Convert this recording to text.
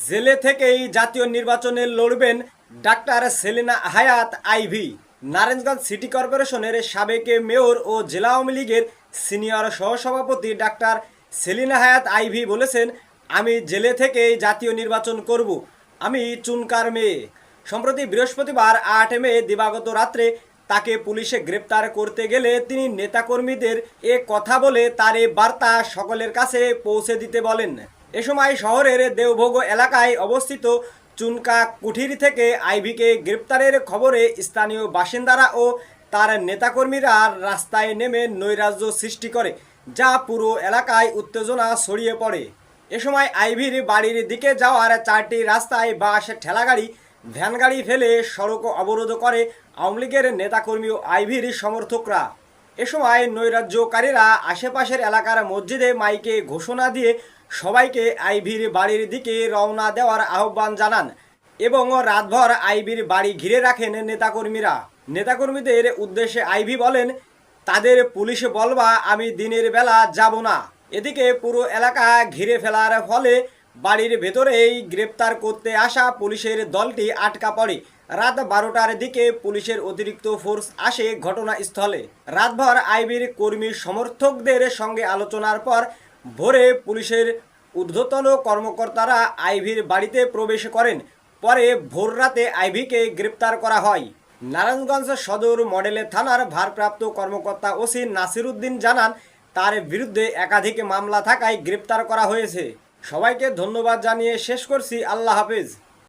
জেলে থেকেই জাতীয় নির্বাচনে লড়বেন ডাক্তার সেলিনা হায়াৎ আইভী। নারায়ণগঞ্জ সিটি কর্পোরেশনের সাবেক মেয়র ও জেলা আওয়ামী লীগের সিনিয়র সহসভাপতি ডাক্তার সেলিনা হায়াৎ আইভী বলেছেন, আমি জেলে থেকেই জাতীয় নির্বাচন করব। আমি চুনকার মেয়ে। সম্প্রতি বৃহস্পতিবার 8 মে দিবাগত রাত্রে তাকে পুলিশে গ্রেপ্তার করতে গেলে তিনি নেতাকর্মীদের এ কথা বলে তার এই বার্তা সকলের কাছে পৌঁছে দিতে বলেন। এ সময় শহরের দেওভোগ এলাকায় অবস্থিত চুনকা কুঠির থেকে আইভীকে গ্রেপ্তারের খবরে স্থানীয় বাসিন্দারা ও তার নেতাকর্মীরা রাস্তায় নেমে নৈরাজ্য সৃষ্টি করে, যা পুরো এলাকায় উত্তেজনা ছড়িয়ে পড়ে। এ সময় আইভীর বাড়ির দিকে যাওয়ার 4টি রাস্তায় বাস, ঠেলাগাড়ি, ভ্যানগাড়ি ফেলে সড়ক অবরোধ করে আওয়ামী লীগের নেতাকর্মী ও আইভীর সমর্থকরা। এ সময় নৈরাজ্যকারীরা আশেপাশের এলাকার মসজিদে মাইকে ঘোষণা দিয়ে সবাইকে আইভীর বাড়ির দিকে রওনা দেওয়ার আহ্বান জানান এবং রাতভর আইভীর বাড়ি ঘিরে রাখেন নেতাকর্মীরা। নেতাকর্মীদের উদ্দেশ্যে আইভী বলেন, তাদের পুলিশে বলবা আমি দিনের বেলা যাব না। এদিকে পুরো এলাকা ঘিরে ফেলার ফলে বাড়ির ভেতরেই গ্রেপ্তার করতে আসা পুলিশের দলটি আটকা পড়ে। রাত 12টার দিকে পুলিশের অতিরিক্ত ফোর্স আসে ঘটনাস্থলে। রাতভর আইভীর কর্মী সমর্থকদের সঙ্গে আলোচনার পর ভোরে পুলিশের ঊর্ধ্বতন কর্মকর্তারা আইভীর বাড়িতে প্রবেশ করেন। পরে ভোররাতে আইভীকে গ্রেপ্তার করা হয়। নারায়ণগঞ্জ সদর মডেল থানার ভারপ্রাপ্ত কর্মকর্তা ওসি নাসির উদ্দিন জানান, তার বিরুদ্ধে একাধিক মামলা থাকায় গ্রেপ্তার করা হয়েছে। সবাইকে ধন্যবাদ জানিয়ে শেষ করছি। আল্লাহ হাফেজ।